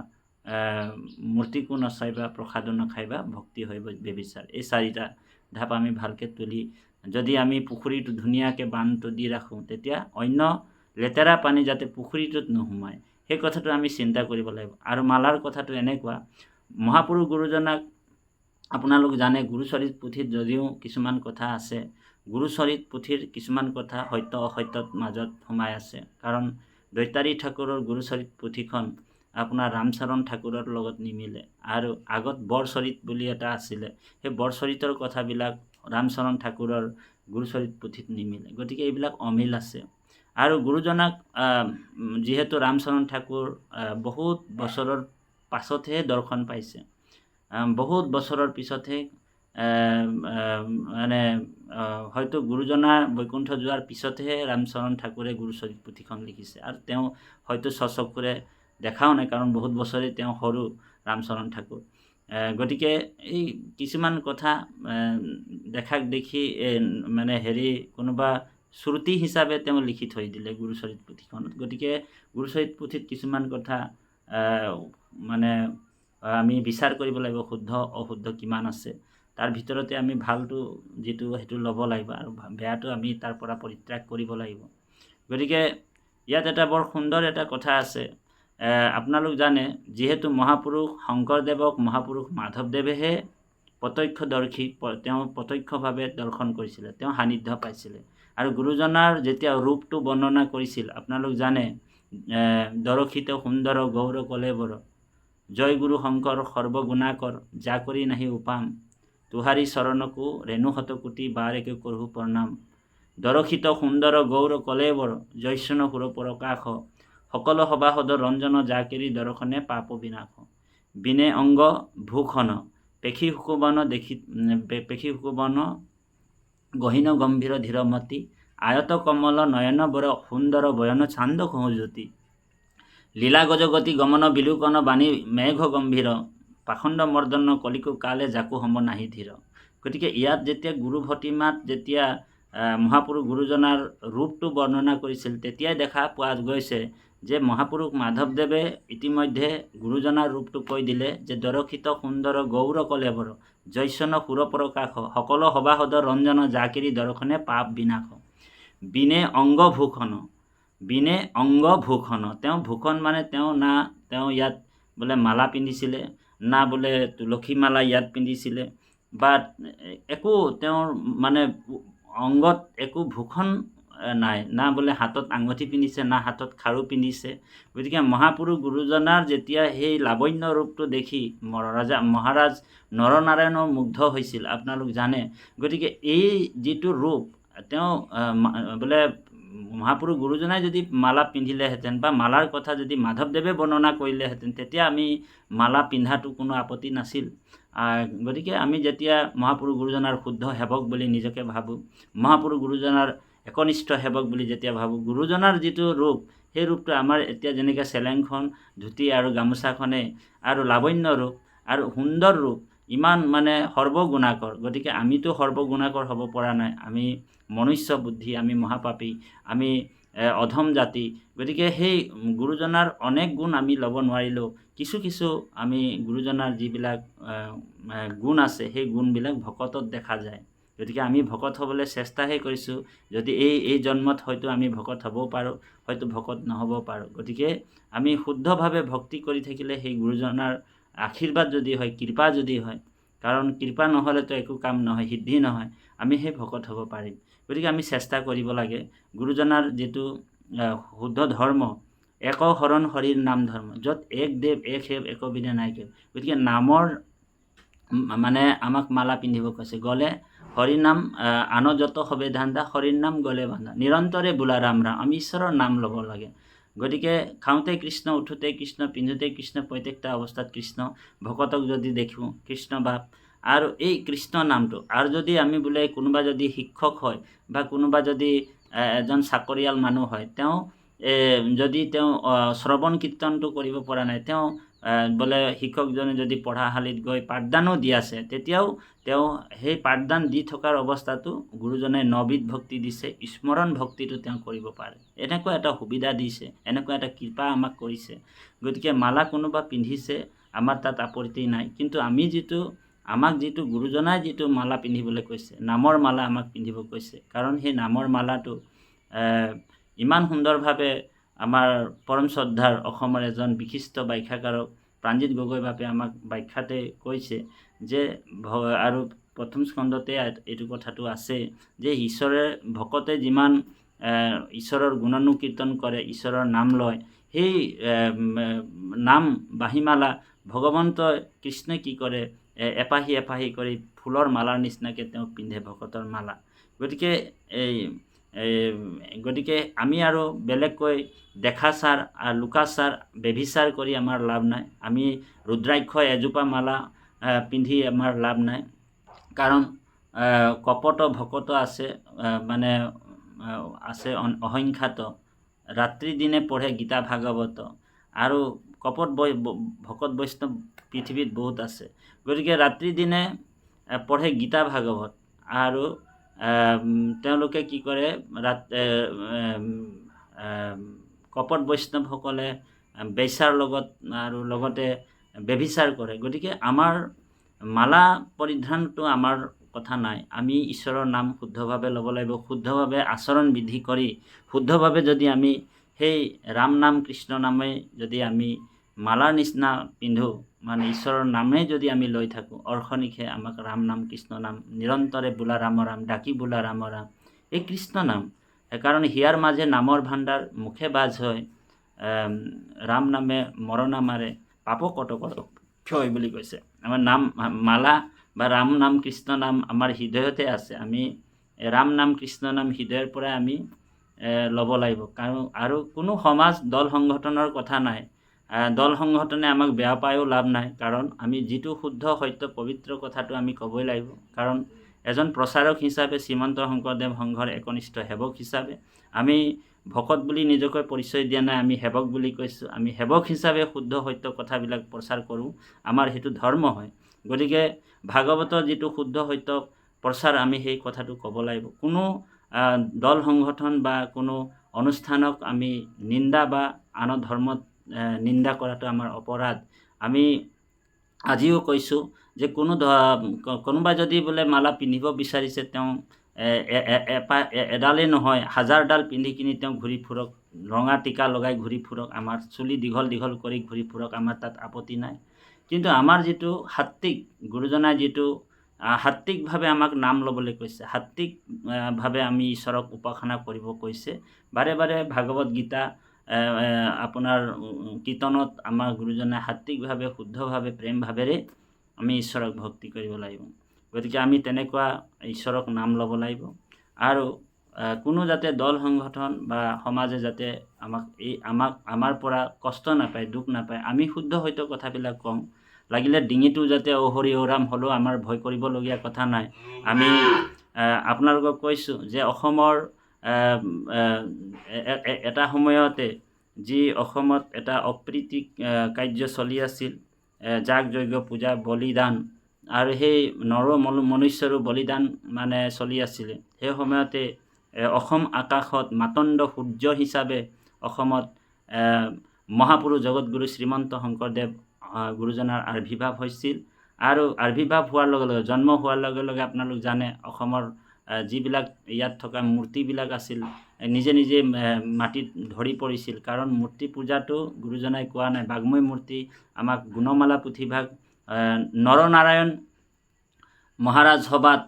মূৰ্তিকো নচাইবা, প্ৰসাদো নাখাইবা, ভক্তি হৈ বেবিচাৰ। এই চাৰিটা ঢাপ আমি ভালকৈ তুলি যদি আমি পুখুৰীটো ধুনীয়াকৈ বান্ধটো দি ৰাখোঁ, তেতিয়া অন্য লেতেৰা পানী যাতে পুখুৰীটোত নোসোমায়, সেই কথাটো আমি চিন্তা কৰিব লাগিব। আৰু মালাৰ কথাটো এনেকুৱা, মহাপুৰুষ গুৰুজনাক আপোনালোক জানে, গুৰুচৰিত পুথিত যদিও কিছুমান কথা আছে, গুৰুচৰিত পুথিৰ কিছুমান কথা সত্য অসত্যত মাজত সোমাই আছে। কাৰণ দৈতাৰী ঠাকুৰৰ গুৰুচৰিত পুথিখন আপোনাৰ ৰামচৰণ ঠাকুৰৰ লগত নিমিলে, আৰু আগত বৰচৰিত বুলি এটা আছিলে, সেই বৰচৰিতৰ কথাবিলাক ৰামচৰণ ঠাকুৰৰ গুৰুচৰিত পুথিত নিমিলে। গতিকে এইবিলাক অমিল আছে। আৰু গুৰুজনাক যিহেতু ৰামচৰণ ঠাকুৰ বহুত বছৰৰ পাছতহে দৰ্শন পাইছে, বহুত বছৰৰ পিছতহে মানে হয়তো গুৰুজনা বৈকুণ্ঠ যোৱাৰ পিছতহে ৰামচৰণ ঠাকুৰে গুৰুচৰিত পুথিখন লিখিছে। আৰু তেওঁ হয়তো স্বচকুৰে দেখাও নাই, কাৰণ বহুত বছৰে তেওঁ সৰু ৰামচৰণ ঠাকুৰ। গতিকে এই কিছুমান কথা দেখাক দেখি মানে কোনোবা শ্ৰুতি হিচাপে তেওঁ লিখি থৈ দিলে গুৰুচৰিত পুথিখনত। গতিকে গুৰুচৰিত পুথিত কিছুমান কথা মানে আমি বিচাৰ কৰিব লাগিব, শুদ্ধ অশুদ্ধ কিমান আছে। তাৰ ভিতৰতে আমি ভালটো যিটো সেইটো ল'ব লাগিব আৰু বেয়াটো আমি তাৰ পৰা পৰিত্যাগ কৰিব লাগিব। গতিকে ইয়াত এটা বৰ সুন্দৰ এটা কথা আছে। আপোনালোক জানে, যিহেতু মহাপুৰুষ শংকৰদেৱক মহাপুৰুষ মাধৱদেৱেহে প্ৰত্যক্ষদৰ্শী, তেওঁ প্ৰত্যক্ষভাৱে দৰ্শন কৰিছিলে, তেওঁ সান্নিধ্য পাইছিলে। আৰু গুৰুজনাৰ যেতিয়া ৰূপটো বৰ্ণনা কৰিছিল, আপোনালোক জানে, দৰশিত সুন্দৰ গৌৰ কলেবৰ, জয় গুৰু শংকৰ সৰ্বগুণাকৰ, যা কৰি নাহি উপাম, তুহাৰী চৰণকো ৰেণু শতকোটি বাৰেকে কৰোঁ প্ৰণাম। দৰশিত সুন্দৰ গৌৰ কলেবৰ, জয়স্বন সুৰ প্ৰকাশ, সকল সভাসদ ৰঞ্জন, যা কেৰি দৰ্শনে পাপ বিনাশ। বিনে অংগ ভূষণ, পেশী সুকোবন গহীন গম্ভীৰ ধীৰমতী, আয়ত কমল নয়ন বৰ, সুন্দৰ বয়ন চান্দ সহজ্যোতি। লীলা গজগতি গমন বিলোকন বাণী মেঘ গম্ভীৰ, পাখণ্ড মৰ্দন কলিকো কালে জাকো সম নাহি ধীৰ। গতিকে ইয়াত যেতিয়া গুৰু ভটিমাত যেতিয়া মহাপুৰুষ গুৰুজনাৰ ৰূপটো বৰ্ণনা কৰিছিল তেতিয়াই দেখা পোৱা গৈছে যে মহাপুৰুষ মাধৱদেৱে ইতিমধ্যে গুৰুজনাৰ ৰূপটো কৈ দিলে যে দৰক্ষিত সুন্দৰ গৌৰ কলেবৰ জৈচন সুৰ প্ৰকাশ সকলো সবাসদ ৰঞ্জন জাকিৰি দৰ্শনে পাপ বিনাশ। বিনে অংগ ভূষণ, বিনে অংগ ভূষণ, তেওঁ ভূষণ মানে তেওঁ না তেওঁ ইয়াত বোলে মালা পিন্ধিছিলে, না বোলে তুলসী মালা ইয়াত পিন্ধিছিলে, বা একো তেওঁৰ মানে অংগত একো ভূষণ নাই, না বোলে হাতত আঙুঠি পিন্ধিছে, না হাতত খাৰু পিন্ধিছে। গতিকে মহাপুৰুষ গুৰুজনাৰ যেতিয়া সেই লাৱণ্য ৰূপটো দেখি মহাৰাজ নৰনাৰায়ণো মুগ্ধ হৈছিল আপোনালোক জানে। গতিকে এই যিটো ৰূপ তেওঁ বোলে মহাপুৰুষ গুৰুজনাই যদি মালা পিন্ধিলেহেঁতেন বা মালাৰ কথা যদি মাধৱদেৱে বৰ্ণনা কৰিলেহেঁতেন তেতিয়া আমি মালা পিন্ধাটো কোনো আপত্তি নাছিল। গতিকে আমি যেতিয়া মহাপুৰুষ গুৰুজনাৰ শুদ্ধ সেৱক বুলি নিজকে ভাবোঁ, মহাপুৰুষ গুৰুজনাৰ একনিষ্ঠ সেৱক বুলি যেতিয়া ভাবোঁ, গুৰুজনাৰ যিটো ৰূপ সেই ৰূপটো আমাৰ এতিয়া যেনেকৈ চেলেংখন ধুতি আৰু গামোচাখনে আৰু লাৱণ্য ৰূপ আৰু সুন্দৰ ৰূপ ইমান মানে সৰ্বগুণাকৰ। গতিকে আমিতো সৰ্বগুণাকৰ হ'ব পৰা নাই, আমি মনুষ্য বুদ্ধি, আমি মহাপাপী, আমি অধম জাতি। গতিকে সেই গুৰুজনাৰ অনেক গুণ আমি ল'ব নোৱাৰিলেও কিছু কিছু আমি গুৰুজনাৰ যিবিলাক গুণ আছে সেই গুণবিলাক ভকতত দেখা যায়। গতিকে আমি ভকত হ'বলৈ চেষ্টাহে কৰিছোঁ। যদি এই জন্মত হয়তো আমি ভকত হ'বও পাৰোঁ, হয়তো ভকত নহ'বও পাৰোঁ। গতিকে আমি শুদ্ধভাৱে ভক্তি কৰি থাকিলে সেই গুৰুজনাৰ আশীৰ্বাদ যদি হয়, কৃপা যদি হয়, কাৰণ কৃপা নহ'লেতো একো কাম নহয়, সিদ্ধি নহয়, আমি সেই ভকত হ'ব পাৰিম। গতিকে আমি চেষ্টা কৰিব লাগে গুৰুজনাৰ যিটো শুদ্ধ ধৰ্ম, এক শৰণ হৰিৰ নাম ধৰ্ম, য'ত এক দেৱ এক সেৱ এক বিনে নাই কেৱ। গতিকে নামৰ মানে আমাক মালা পিন্ধিব কৈছে, গ'লে হৰিৰ নাম আন যত হবে ধান্দা, হৰিৰ নাম গ'লে বান্ধা, নিৰন্তৰে বোলা ৰাম ৰাম, আমি ঈশ্বৰৰ নাম ল'ব লাগে। গতিকে খাওঁতে কৃষ্ণ, উঠোতে কৃষ্ণ, পিন্ধোতে কৃষ্ণ, প্ৰত্যেকটা অৱস্থাত কৃষ্ণ, ভকতক যদি দেখোঁ কৃষ্ণ বাপ। আৰু এই কৃষ্ণ নামটো, আৰু যদি আমি বোলে কোনোবা যদি শিক্ষক হয় বা কোনোবা যদি এজন চাকৰিয়াল মানুহ হয়, তেওঁ যদি তেওঁ শ্ৰৱণ কীৰ্তনটো কৰিব পৰা নাই, তেওঁ বোলে শিক্ষকজনে যদি পঢ়াশালীত গৈ পাঠদানো দি আছে, তেতিয়াও তেওঁ সেই পাঠদান দি থকাৰ অৱস্থাটো গুৰুজনে নবিধ ভক্তি দিছে, স্মৰণ ভক্তিটো তেওঁ কৰিব পাৰে। এনেকুৱা এটা সুবিধা দিছে, এনেকুৱা এটা কৃপা আমাক কৰিছে। গতিকে মালা কোনোবা পিন্ধিছে, আমাৰ তাত আপত্তি নাই, কিন্তু আমাক যিটো গুৰুজনাই যিটো মালা পিন্ধিবলৈ কৈছে, নামৰ মালা আমাক পিন্ধিব কৈছে। কাৰণ সেই নামৰ মালাটো ইমান সুন্দৰভাৱে আমাৰ পৰম শ্ৰদ্ধাৰ অসমৰ এজন বিশিষ্ট ব্যাখ্যাকাৰক প্ৰাণজিৎ গগৈ বাপে আমাক ব্যাখ্যাতে কৈছে যে, আৰু প্ৰথম স্কন্ধতে এইটো কথাটো আছে যে ঈশ্বৰে ভকতে যিমান ঈশ্বৰৰ গুণানুকীৰ্তন কৰে, ঈশ্বৰৰ নাম লয়, সেই নাম বাঁহীমালা ভগৱন্তই কৃষ্ণই কি কৰে, এপাহি এপাহি কৰি ফুলৰ মালাৰ নিচিনাকৈ তেওঁ পিন্ধে ভকতৰ মালা। গতিকে আমি আৰু বেলেগকৈ দেখাচাৰ, লোকাচাৰ, বেভিচাৰ কৰি আমাৰ লাভ নাই। আমি ৰুদ্ৰাক্ষ এজোপা মালা পিন্ধি আমাৰ লাভ নাই। কাৰণ কপট ভকত আছে, মানে আছে অসংখ্যাত, ৰাত্ৰি দিনে পঢ়ে গীতা ভাগৱত, আৰু কপট ভকত বৈষ্ণৱ পৃথিৱীত বহুত আছে। গতিকে ৰাত্ৰি দিনে পঢ়ে গীতা ভাগৱত, আৰু তেওঁলোকে কি কৰে, কপট বৈষ্ণৱসকলে বেশ্যাৰ লগত আৰু লগতে বেভিচাৰ কৰে। গতিকে আমাৰ মালা পৰিধানটো আমাৰ কথা নাই, আমি ঈশ্বৰৰ নাম শুদ্ধভাৱে ল'ব লাগিব, শুদ্ধভাৱে আচৰণ বিধি কৰি শুদ্ধভাৱে যদি আমি সেই ৰাম নাম কৃষ্ণ নামে যদি আমি মালাৰ নিচিনা পিন্ধোঁ, মানে ঈশ্বৰৰ নামেই যদি আমি লৈ থাকোঁ, অৰ্শনিশে আমাক ৰাম নাম কৃষ্ণ নাম, নিৰন্তৰে বোলা ৰাম ৰাম, ডাকি বোলা ৰাম ৰাম, এই কৃষ্ণ নাম। কাৰণ হিয়াৰ মাজে নামৰ ভাণ্ডাৰ, মুখে বাজ হয়, ৰাম নামে মৰণা মাৰে, পাপ কটক ক্ষয় বুলি কৈছে। আমাৰ নাম মালা বা ৰাম নাম কৃষ্ণ নাম আমাৰ হৃদয়তে আছে। আমি ৰাম নাম কৃষ্ণ নাম হৃদয়ৰ পৰাই আমি ল'ব লাগিব। আৰু কোনো সমাজ দল সংগঠনৰ কথা নাই, দল সংগঠনে আমাক বেয়া পায়ো লাভ নাই। কাৰণ আমি যিটো শুদ্ধ সত্য পবিত্ৰ কথাটো আমি ক'বই লাগিব। কাৰণ এজন প্ৰচাৰক হিচাপে শ্ৰীমন্ত শংকৰদেৱ সংঘৰ একনিষ্ঠ সেৱক হিচাপে আমি ভকত বুলি নিজকে পৰিচয় দিয়া নাই, আমি সেৱক বুলি কৈছোঁ। আমি সেৱক হিচাপে শুদ্ধ সত্য কথাবিলাক প্ৰচাৰ কৰোঁ, আমাৰ সেইটো ধৰ্ম হয়। গতিকে ভাগৱতৰ যিটো শুদ্ধ সত্য প্ৰচাৰ আমি সেই কথাটো ক'ব লাগিব। কোনো দল সংগঠন বা কোনো অনুষ্ঠানক আমি নিন্দা বা আনৰ ধৰ্মত নিন্দা কৰাটো আমাৰ অপৰাধ। আমি আজিও কৈছোঁ যে কোনোবাই যদি বোলে মালা পিন্ধিব বিচাৰিছে, তেওঁ এডালেই নহয় 1000ডাল পিন্ধি কিনি তেওঁ ঘূৰি ফুৰক, ৰঙা টিকা লগাই ঘূৰি ফুৰক, আমাৰ চুলি দীঘল দীঘল কৰি ঘূৰি ফুৰক, আমাৰ তাত আপত্তি নাই। কিন্তু আমাৰ যিটো সাত্বিক, গুৰুজনাই যিটো সাত্বিকভাৱে আমাক নাম ল'বলৈ কৈছে, সাত্বিকভাৱে আমি ঈশ্বৰক উপাসনা কৰিব কৈছে, বাৰে বাৰে ভাগৱত গীতা আপোনাৰ কীৰ্তনত আমাৰ গুৰুজনাই সাত্বিকভাৱে শুদ্ধভাৱে প্ৰেমভাৱেৰে আমি ঈশ্বৰক ভক্তি কৰিব লাগিব। গতিকে আমি তেনেকুৱা ঈশ্বৰক নাম ল'ব লাগিব। আৰু কোনো যাতে দল সংগঠন বা সমাজে যাতে আমাৰ পৰা কষ্ট নাপায়, দুখ নাপায়, আমি শুদ্ধ সত্য কথাবিলাক কওঁ। লাগিলে ডিঙিটো যাতে অহৰি অৰাম হ'লেও আমাৰ ভয় কৰিবলগীয়া কথা নাই। আমি আপোনালোকক কৈছোঁ যে অসমৰ এটা সময়তে যি অসমত এটা অপ্ৰীতি কাৰ্য চলি আছিল, যাগ যজ্ঞ পূজা বলিদান, আৰু সেই মনুষ্যৰো বলিদান মানে চলি আছিলে, সেই সময়তে অসম আকাশত মাতণ্ড সূৰ্য হিচাপে অসমত মহাপুৰুষ জগতগুৰু শ্ৰীমন্ত শংকৰদেৱ গুৰুজনাৰ আবিৰ্ভাৱ হৈছিল। আৰু আবিৰ্ভাৱ হোৱাৰ লগে লগে, জন্ম হোৱাৰ লগে লগে আপোনালোক জানে অসমৰ যিবিলাক ইয়াত থকা মূৰ্তিবিলাক আছিল, নিজে নিজে মাটিত ধৰি পৰিছিল। কাৰণ মূৰ্তি পূজাটো গুৰুজনাই কোৱা নাই। বাগ্ময় মূৰ্তি আমাক গুণমালা পুথিভাগ নৰনাৰায়ণ মহাৰাজ সভাত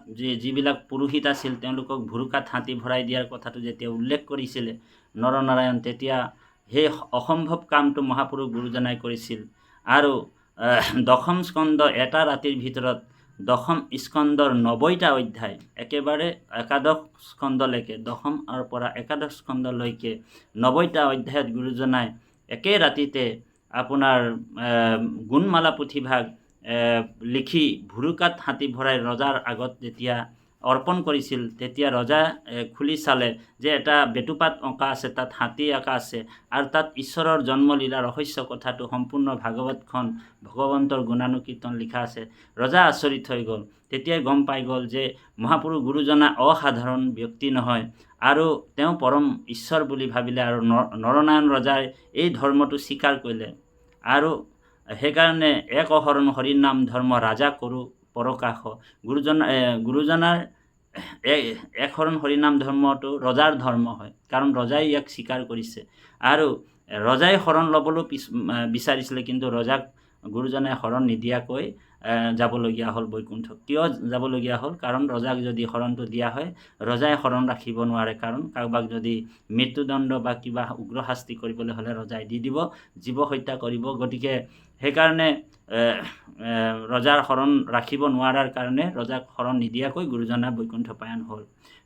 যিবিলাক পুৰোহিত আছিল, তেওঁলোকক ভুৰুকাত হাতী ভৰাই দিয়াৰ কথাটো যেতিয়া উল্লেখ কৰিছিলে নৰনাৰায়ণ, তেতিয়া সেই অসম্ভৱ কামটো মহাপুৰুষ গুৰুজনাই কৰিছিল। আৰু দশম স্কন্ধ এটা ৰাতিৰ ভিতৰত দশম স্কন্ধৰ 90টা অধ্যায়, একেবাৰে একাদশ স্কন্ধলৈকে, দশমৰ পৰা একাদশ স্কন্ধলৈকে 90টা অধ্যায়ত গুৰুজনাই একে ৰাতিতে আপোনাৰ গুণমালা পুথিভাগ লিখি ভুৰুকাত হাতী ভৰাই ৰজাৰ আগত যেতিয়া অৰ্পণ কৰিছিল, তেতিয়া ৰজা খুলি চালে যে এটা বেটুপাত অঁকা আছে, তাত হাতী আঁকা আছে, আৰু তাত ঈশ্বৰৰ জন্মলীলা ৰহস্য কথাটো সম্পূৰ্ণ ভাগৱতখন ভগৱন্তৰ গুণানুকীৰ্তন লিখা আছে। ৰজা আচৰিত হৈ গ'ল। তেতিয়াই গম পাই গ'ল যে মহাপুৰুষ গুৰুজনা অসাধাৰণ ব্যক্তি নহয়, আৰু তেওঁ পৰম ঈশ্বৰ বুলি ভাবিলে। আৰু নৰনাৰায়ণ ৰজাই এই ধৰ্মটো স্বীকাৰ কৰিলে। আৰু সেইকাৰণে এক অহৰণ হৰিৰ নাম ধৰ্ম ৰাজা কৰোঁ পৰকাশ। গুৰুজনাৰ এক শৰণ হৰিনাম ধৰ্মটো ৰজাৰ ধৰ্ম হয়, কাৰণ ৰজাই ইয়াক স্বীকাৰ কৰিছে। আৰু ৰজাই শৰণ ল'বলৈ বিচাৰিছিলে, কিন্তু ৰজাক গুৰুজনাই শৰণ নিদিয়াকৈ যাবলগীয়া হ'ল বৈকুণ্ঠ। কিয় যাবলগীয়া হ'ল? কাৰণ ৰজাক যদি শৰণটো দিয়া হয়, ৰজাই শৰণ ৰাখিব নোৱাৰে। কাৰণ কাৰোবাক যদি মৃত্যুদণ্ড বা কিবা উগ্ৰশাস্তি কৰিবলৈ হ'লে ৰজাই দি দিব, জীৱ হত্যা কৰিব। গতিকে সেইকাৰণে ৰজাৰ শৰণ ৰাখিব নোৱাৰাৰ কাৰণে ৰজাক শৰণ নিদিয়াকৈ গুৰুজনা বৈকুণ্ঠ পায়ন হ'ল।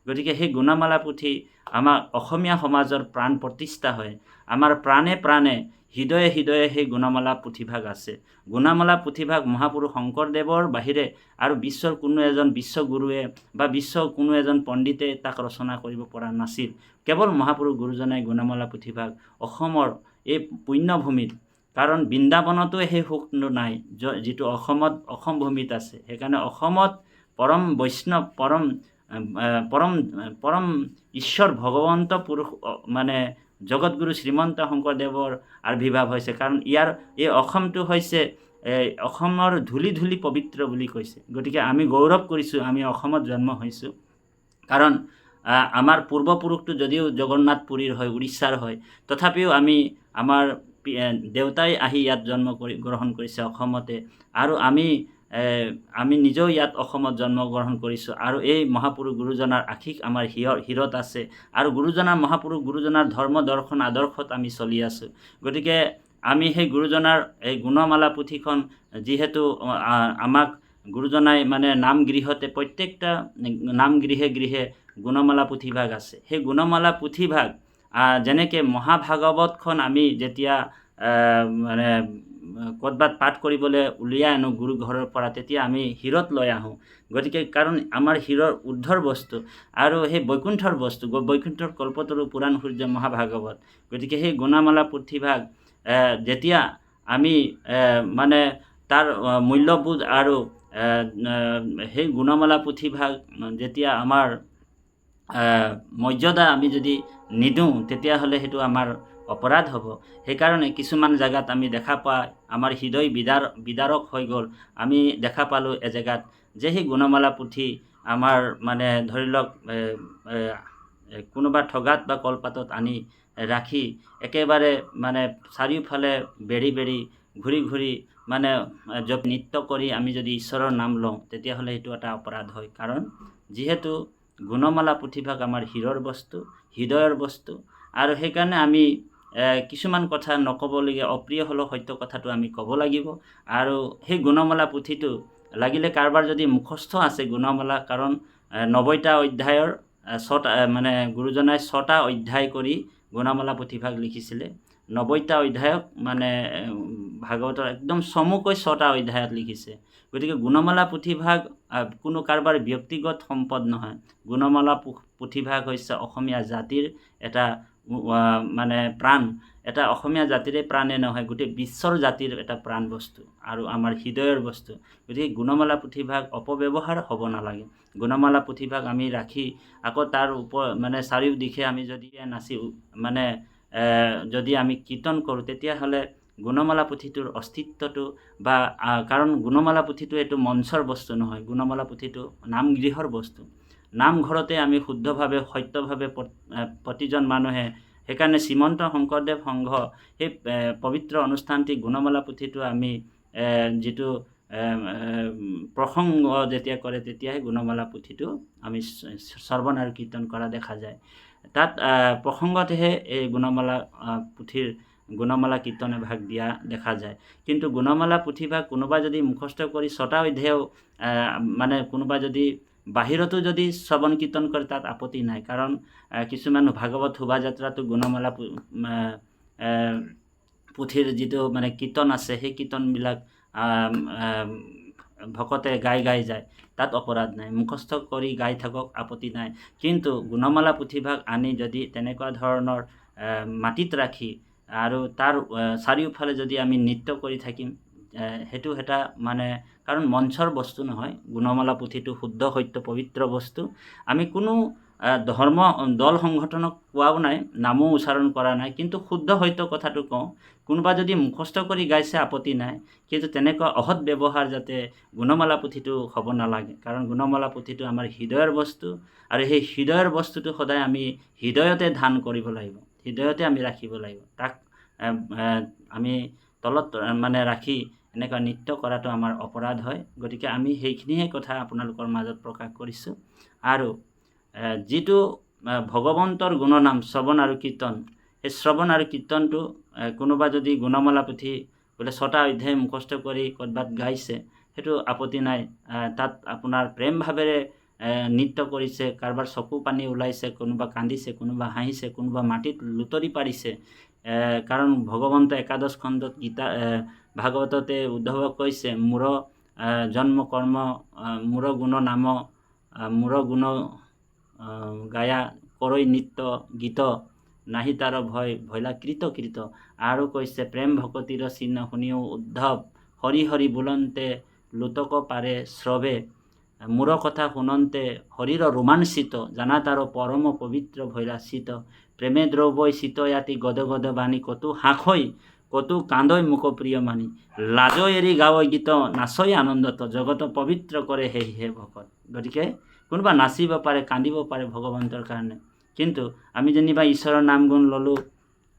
গতিকে সেই গুণমালা পুথি আমাৰ অসমীয়া সমাজৰ প্ৰাণ প্ৰতিষ্ঠা হয়। আমাৰ প্ৰাণে প্ৰাণে হৃদয়ে হৃদয়ে সেই গুণমালা পুথিভাগ আছে। গুণমালা পুথিভাগ মহাপুৰুষ শংকৰদেৱৰ বাহিৰে আৰু বিশ্বৰ কোনো এজন বিশ্বগুৰুৱে বা বিশ্বৰ কোনো এজন পণ্ডিতে তাক ৰচনা কৰিব পৰা নাছিল। কেৱল মহাপুৰুষ গুৰুজনাই গুণমালা পুথিভাগ অসমৰ এই পুণ্যভূমিত, কাৰণ বৃন্দাবনতো সেই সুখ নাই যিটো অসম ভূমিত আছে। সেইকাৰণে অসমত পৰম বৈষ্ণৱ, পৰম ঈশ্বৰ ভগৱন্ত পুৰুষ মানে জগতগুৰু শ্ৰীমন্ত শংকৰদেৱৰ আবিৰ্ভাৱ হৈছে। কাৰণ এই অসমটো হৈছে অসমৰ ধূলি ধূলি পবিত্ৰ বুলি কৈছে। গতিকে আমি গৌৰৱ কৰিছোঁ আমি অসমত জন্ম হৈছোঁ। কাৰণ আমাৰ পূৰ্বপুৰুষটো যদিও জগন্নাথ পুৰীৰ হয়, উৰিষ্যাৰ হয়, তথাপিও আমাৰ দেউতাই আহি ইয়াত গ্ৰহণ কৰিছে অসমতে, আৰু আমি নিজেও ইয়াত অসমত জন্মগ্ৰহণ কৰিছোঁ। আৰু এই মহাপুৰুষ গুৰুজনাৰ আশীষ আমাৰ শিৰত আছে, আৰু মহাপুৰুষ গুৰুজনাৰ ধৰ্ম দৰ্শন আদৰ্শত আমি চলি আছোঁ। গতিকে আমি সেই গুৰুজনাৰ এই গুণমালা পুথিখন, যিহেতু আমাক গুৰুজনাই মানে নামগৃহতে প্ৰত্যেকটা নামগৃহে গৃহে গুণমালা পুথিভাগ আছে। সেই গুণমালা পুথিভাগ যেনেকৈ মহাভাগৱতখন আমি যেতিয়া মানে ক'ৰবাত পাঠ কৰিবলৈ উলিয়াই আনোঁ গুৰু ঘৰৰ পৰা, তেতিয়া আমি শিৰত লৈ আহোঁ। গতিকে কাৰণ আমাৰ শিৰৰ ঊৰ্ধৰ বস্তু আৰু সেই বৈকুণ্ঠৰ বস্তু, বৈকুণ্ঠৰ কল্পতৰু পুৰাণ সূৰ্য মহাভাগৱত। গতিকে সেই গুণমালা পুথিভাগ যেতিয়া আমি মানে তাৰ মূল্যবোধ আৰু সেই গুণমালা পুথিভাগ যেতিয়া আমাৰ মৰ্যাদা আমি যদি নিদিওঁ, তেতিয়াহ'লে সেইটো আমাৰ অপৰাধ হ'ব। সেইকাৰণে কিছুমান জেগাত আমি দেখা পাই আমাৰ হৃদয় বিদাৰক হৈ গ'ল। আমি দেখা পালোঁ এজেগাত যে সেই গুণমালা পুথি আমাৰ মানে ধৰি লওক কোনোবা ঠগাত বা কলপাতত আনি ৰাখি একেবাৰে মানে চাৰিওফালে বেৰি বেৰি ঘূৰি ঘূৰি মানে নৃত্য কৰি আমি যদি ঈশ্বৰৰ নাম লওঁ, তেতিয়াহ'লে সেইটো এটা অপৰাধ হয়। কাৰণ যিহেতু গুণমালা পুথিভাগ আমাৰ শিৰৰ বস্তু, হৃদয়ৰ বস্তু, আৰু সেইকাৰণে আমি কিছুমান কথা নক'বলগীয়া, অপ্ৰিয় হ'লেও সত্য কথাটো আমি ক'ব লাগিব। আৰু সেই গুণমালা পুথিটো লাগিলে কাৰোবাৰ যদি মুখস্থ আছে গুণমালা, কাৰণ 90টা অধ্যায়ৰ মানে গুৰুজনাই 6টা অধ্যায় কৰি গুণমালা পুথিভাগ লিখিছিলে। 90টা অধ্যায়ক মানে ভাগৱতৰ একদম চমুকৈ 6টা অধ্যায়ত লিখিছে। গতিকে গুণমালা পুথিভাগ কোনো কাৰোবাৰ ব্যক্তিগত সম্পদ নহয়। গুণমালা পুথিভাগ হৈছে অসমীয়া জাতিৰ এটা মানে প্ৰাণ, এটা অসমীয়া জাতিৰে প্ৰাণে নহয়, গোটেই বিশ্বৰ জাতিৰ এটা প্ৰাণ বস্তু আৰু আমাৰ হৃদয়ৰ বস্তু। গতিকে গুণমালা পুথিভাগ অপব্যৱহাৰ হ'ব নালাগে। গুণমালা পুথিভাগ আমি ৰাখি আকৌ তাৰ মানে চাৰিওদিশে আমি যদি নাচি মানে যদি আমি কীৰ্তন কৰোঁ, তেতিয়াহ'লে গুণমালা পুথিটোৰ অস্তিত্বটো বা কাৰণ গুণমালা পুথিটো এইটো মঞ্চৰ বস্তু নহয়, গুণমালা পুথিটো নামগৃহৰ বস্তু। নামঘৰতে আমি শুদ্ধভাৱে সত্যভাৱে প্ৰতিজন মানুহে, সেইকাৰণে শ্ৰীমন্ত শংকৰদেৱ সংঘ সেই পবিত্ৰ অনুষ্ঠানটি গুণমালা পুথিটো আমি যিটো প্ৰসংগ যেতিয়া কৰে, তেতিয়াহে গুণমালা পুথিটো আমি শ্ৰৱণ আৰু কীৰ্তন কৰা দেখা যায়। তাত প্ৰসংগতহে এই গুণমালা পুথিৰ গুণমালা কীৰ্তনে ভাগ দিয়া দেখা যায়। কিন্তু গুণমালা পুথিভাগ কোনোবা যদি মুখস্থ কৰি 6টা অধ্যায়ও মানে কোনোবা যদি বাহিৰতো যদি শ্ৰৱণ কীৰ্তন কৰে, তাত আপত্তি নাই। কাৰণ কিছুমান ভাগৱত শোভাযাত্ৰাটো গুণমালা পুথিৰ যিটো মানে কীৰ্তন আছে, সেই কীৰ্তনবিলাক ভকতে গাই যায়, তাত অপৰাধ নাই। মুখস্থ কৰি গাই থাকক, আপত্তি নাই। কিন্তু গুণমালা পুথিভাগ আনি যদি তেনেকুৱা ধৰণৰ মাটিত ৰাখি আৰু তাৰ চাৰিওফালে যদি আমি নৃত্য কৰি থাকিম, সেইটো এটা মানে কাৰণ মঞ্চৰ বস্তু নহয়। গুণমালা পুথিটো শুদ্ধ সত্য পবিত্ৰ বস্তু। আমি কোনো ধৰ্ম দল সংগঠনক কোৱাও নাই, নামো উচ্চাৰণ কৰা নাই, কিন্তু শুদ্ধ সত্য কথাটো কওঁ। কোনোবা যদি মুখস্থ কৰি গাইছে, আপত্তি নাই, কিন্তু তেনেকুৱা অসৎ ব্যৱহাৰ যাতে গুণমালা পুথিটো হ'ব নালাগে। কাৰণ গুণমালা পুথিটো আমাৰ হৃদয়ৰ বস্তু, আৰু সেই হৃদয়ৰ বস্তুটো সদায় আমি হৃদয়তে ধান কৰিব লাগিব, হৃদয়তে আমি ৰাখিব লাগিব। তাক আমি তলত মানে ৰাখি এনেকুৱা নৃত্য কৰাটো আমাৰ অপৰাধ হয়। গতিকে আমি সেইখিনিহে কথা আপোনালোকৰ মাজত প্ৰকাশ কৰিছোঁ। আৰু যিটো ভগৱন্তৰ গুণনাম শ্ৰৱণ আৰু কীৰ্তন, সেই শ্ৰৱণ আৰু কীৰ্তনটো কোনোবা যদি গুণমালা পুথি বোলে 6টা অধ্যায় মুখস্থ কৰি ক'ৰবাত গাইছে, সেইটো আপত্তি নাই। তাত আপোনাৰ প্ৰেম ভাৱেৰে নৃত্য কৰিছে, কাৰোবাৰ চকু পানী ওলাইছে, কোনোবা কান্দিছে, কোনোবা হাঁহিছে, কোনোবা মাটিত লুতৰি পাৰিছে। কাৰণ ভগৱন্ত একাদশ খণ্ডত গীতা ভাগৱততে উদ্ধৱক কৈছে, মূৰ জন্ম কৰ্ম মূৰ গুণ নাম মূৰ গুণ গায়া কৰৈ নৃত্য গীত নাহি তাৰ ভয় ভৈলা কৃত। আৰু কৈছে প্ৰেম ভকতিৰ চিহ্ন শুনিও উদ্ধৱ হৰি হৰি বোলন্তে লুতক পাৰে শ্ৰৱে মূৰ কথা শুনন্তে হৰিৰ ৰোমাঞ্চিত জানা তাৰ পৰম পবিত্ৰ ভৈলাচিত প্ৰেমে দ্ৰৱৈ চিতয়াতি গদ গদ বাণী কতো হাঁসৈ কতো কান্দৈ মুখ প্ৰিয় মানি লাজৈ এৰি গাৱৈ গীত নাচৈ আনন্দত জগত পবিত্ৰ কৰে হে ভকত। গতিকে কোনোবা নাচিব পাৰে, কান্দিব পাৰে ভগৱন্তৰ কাৰণে, কিন্তু আমি যেনিবা ঈশ্বৰৰ নাম গুণ ল'লোঁ,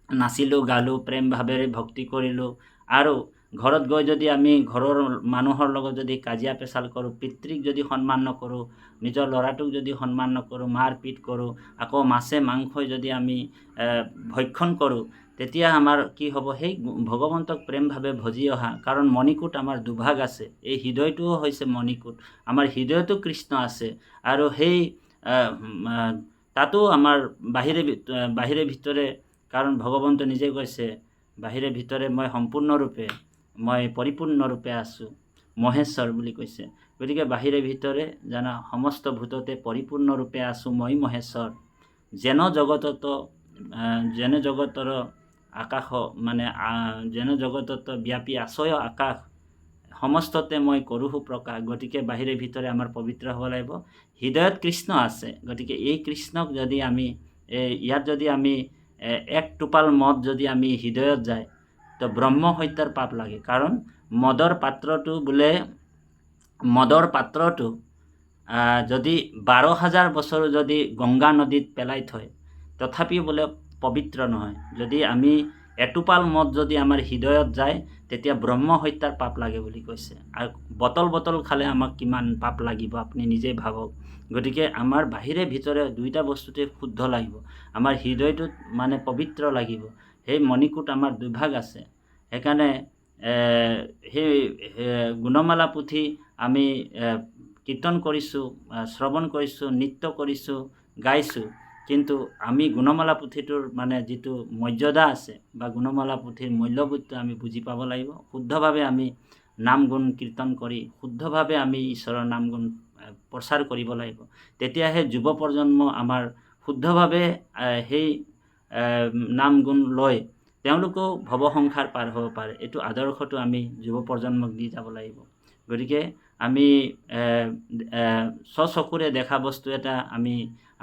নাচিলোঁ, গালোঁ, প্ৰেম ভাৱেৰে ভক্তি কৰিলোঁ, আৰু ঘৰত গৈ যদি আমি ঘৰৰ মানুহৰ লগত যদি কাজিয়া পেচাল কৰোঁ, পিতৃক যদি সন্মান নকৰোঁ, নিজৰ ল'ৰাটোক যদি সন্মান নকৰোঁ, মাৰ পিট কৰোঁ, আকৌ মাছে মাংসই যদি আমি ভক্ষণ কৰোঁ, তেতিয়া আমাৰ কি হ'ব? সেই ভগৱন্তক প্ৰেমভাৱে ভজি অহা, কাৰণ মণিকূট আমাৰ দুভাগ আছে, এই হৃদয়টোও হৈছে মণিকূট, আমাৰ হৃদয়তো কৃষ্ণ আছে, আৰু সেই তাতো আমাৰ বাহিৰে ভিতৰে, কাৰণ ভগৱন্ত নিজে কৈছে বাহিৰে ভিতৰে মই সম্পূৰ্ণৰূপে মই পৰিপূৰ্ণৰূপে আছোঁ, মহেশ্বৰ বুলি কৈছে। গতিকে বাহিৰে ভিতৰে জানা সমস্ত ভূততে পৰিপূৰ্ণৰূপে আছোঁ মই মহেশ্বৰ। যেন জগতৰ আকাশ মানে যেন জগতত ব্যাপী আছয় আকাশ সমস্ততে মই কৰোঁ প্ৰকাশ। গতিকে বাহিৰে ভিতৰে আমাৰ পবিত্ৰ হ'ব লাগিব। হৃদয়ত কৃষ্ণ আছে। গতিকে এই কৃষ্ণক যদি আমি ইয়াত যদি আমি এক টোপাল মদ যদি আমি হৃদয়ত যায় তো ব্ৰহ্ম হত্যাৰ পাপ লাগে। কাৰণ মদৰ পাত্ৰটো যদি 12,000 বছৰ যদি গংগা নদীত পেলাই থয় তথাপিও বোলে পবিত্ৰ নহয়। যদি আমি এটোপাল মদ যদি আমাৰ হৃদয়ত যায় তেতিয়া ব্ৰহ্ম হত্যাৰ পাপ লাগে বুলি কৈছে। আৰু বটল খালে আমাক কিমান পাপ লাগিব আপুনি নিজেই ভাবক। গতিকে আমাৰ বাহিৰে ভিতৰে দুইটা বস্তুতে শুদ্ধ লাগিব। আমাৰ হৃদয়টোত মানে পবিত্ৰ লাগিব। সেই মণিকূট আমাৰ দুভাগ আছে। সেইকাৰণে সেই গুণমালা পুথি আমি কীৰ্তন কৰিছোঁ, শ্ৰৱণ কৰিছোঁ, নৃত্য কৰিছোঁ, গাইছোঁ, কিন্তু আমি গুণমালা পুথিটোৰ মানে যিটো মৰ্যাদা আছে বা গুণমালা পুথিৰ মূল্যবোধটো আমি বুজি পাব লাগিব। শুদ্ধভাৱে আমি নাম গুণ কীৰ্তন কৰি শুদ্ধভাৱে আমি ঈশ্বৰৰ নাম গুণ প্ৰচাৰ কৰিব লাগিব। তেতিয়াহে যুৱ প্ৰজন্ম আমাৰ শুদ্ধভাৱে সেই নাম গুণ লৈ তেওঁলোকেও ভৱসংসাৰ পাৰ হ'ব পাৰে। এইটো আদৰ্শটো আমি যুৱ প্ৰজন্মক দি যাব লাগিব। গতিকে আমি স্বচকুৰে দেখা বস্তু এটা আমি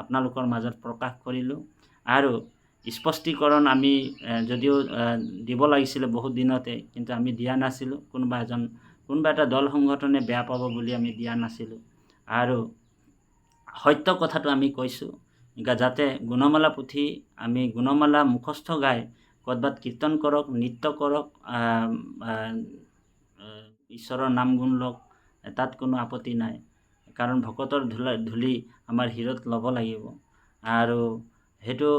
আপোনালোকৰ মাজত প্ৰকাশ কৰিলোঁ। আৰু স্পষ্টীকৰণ আমি যদিও দিব লাগিছিলে বহুত দিনতে, কিন্তু আমি দিয়া নাছিলোঁ। কোনোবা এটা দল সংগঠনে বেয়া পাব বুলি আমি দিয়া নাছিলোঁ। আৰু সত্য কথাটো আমি কৈছোঁ যাতে গুণমালা পুথি আমি গুণমালা মুখস্থ গাই ক'ৰবাত কীৰ্তন কৰক, নৃত্য কৰক, ঈশ্বৰৰ নাম গুণ লওক, তাত কোনো আপত্তি নাই। কাৰণ ভকতৰ ধূলি আমাৰ হৃদয়ত ল'ব লাগিব। আৰু সেইটো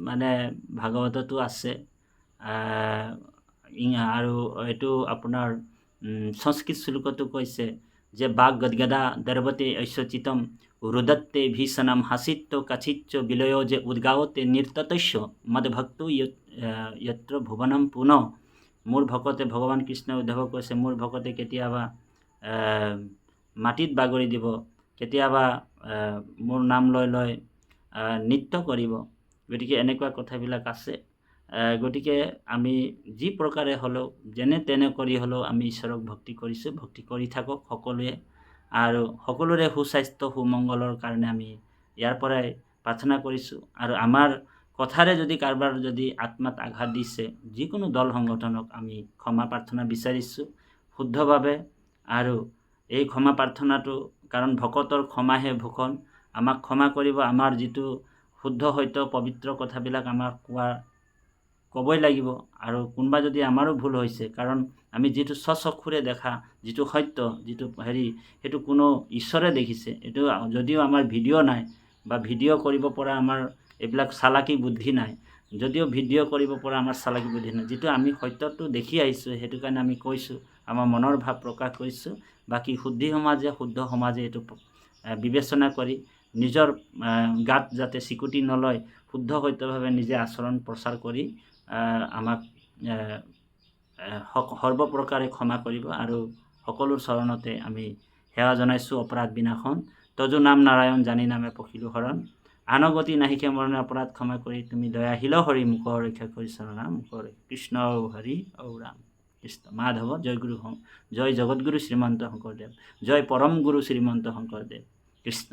মানে ভাগৱততো আছে। আৰু এইটো আপোনাৰ সংস্কৃত শ্লোকতো কৈছে যে বাগ গদগদা দৰ্বতে ঐশ্বচিতম ৰুদত্তে ভীষণম হাসিত্য কাচিচ্চ বিলয় যে উদ্গাৱতে নৃত্যতস্য মদভক্ত যত্ৰ ভুৱনম পুনঃ। মোৰ ভকতে ভগৱান কৃষ্ণ উদ্ধৱক কৈছে মোৰ ভকতে কেতিয়াবা মাটিত বাগৰি দিব, কেতিয়াবা মোৰ নাম লৈ নৃত্য কৰিব। গতিকে এনেকুৱা কথাবিলাক আছে। গতিকে আমি যি প্ৰকাৰে হ'লেও যেনে তেনে কৰি হ'লেও আমি ঈশ্বৰক ভক্তি কৰিছোঁ, ভক্তি কৰি থাকক সকলোৱে। আৰু সকলোৰে সুস্বাস্থ্য সুমংগলৰ কাৰণে আমি ইয়াৰ পৰাই প্ৰাৰ্থনা কৰিছোঁ। আৰু আমাৰ কথাৰে যদি কাৰোবাৰ যদি আত্মাত আঘাত দিছে যিকোনো দল সংগঠনক আমি ক্ষমা প্ৰাৰ্থনা বিচাৰিছোঁ শুদ্ধভাৱে। আৰু এই ক্ষমা প্ৰাৰ্থনাটো কাৰণ ভকতৰ ক্ষমাহে ভূষণ। আমাক ক্ষমা কৰিব। আমাৰ যিটো শুদ্ধ সত্য পবিত্ৰ কথাবিলাক আমাক ক'বই লাগিব। আৰু কোনোবা যদি আমাৰো ভুল হৈছে, কাৰণ আমি যিটো স্বচক্ষুৰে দেখা যিটো সত্য যিটো সেইটো কোনো ঈশ্বৰে দেখিছে। এইটো যদিও আমাৰ ভিডিঅ' নাই বা ভিডিঅ' কৰিব পৰা আমাৰ এইবিলাক চালাকি বুদ্ধি নাই, যদিও ভিডিঅ' কৰিব পৰা আমাৰ চালাকি বুদ্ধি নাই, যিটো আমি সত্যটো দেখি আহিছোঁ সেইটো কাৰণে আমি কৈছোঁ, আমাৰ মনৰ ভাৱ প্ৰকাশ কৰিছোঁ। বাকী শুদ্ধ সমাজে এইটো বিবেচনা কৰি নিজৰ গাত যাতে চিকুটি নলয় শুদ্ধ সত্যভাৱে নিজে আচৰণ প্ৰচাৰ কৰি আমাক সৰ্বপ্ৰকাৰে ক্ষমা কৰিব। আৰু সকলোৰ চৰণতে আমি সেৱা জনাইছোঁ। অপৰাধ বিনাশন তজু নাম নাৰায়ণ জানি নামে পখিলো শৰণ। আনগতি নাহিকে মৰণে অপৰাধ ক্ষমা কৰি তুমি দয়াশীল হৰি মুখ ৰক্ষা কৰি চৰণাম মুখ কৃষ্ণ হৰি ঔ ৰাম কৃষ্ণ মাধৱ। জয় গুৰু জয় জগতগুৰু শ্ৰীমন্ত শংকৰদেৱ। জয় পৰম গুৰু শ্ৰীমন্ত শংকৰদেৱ। কৃষ্ণ।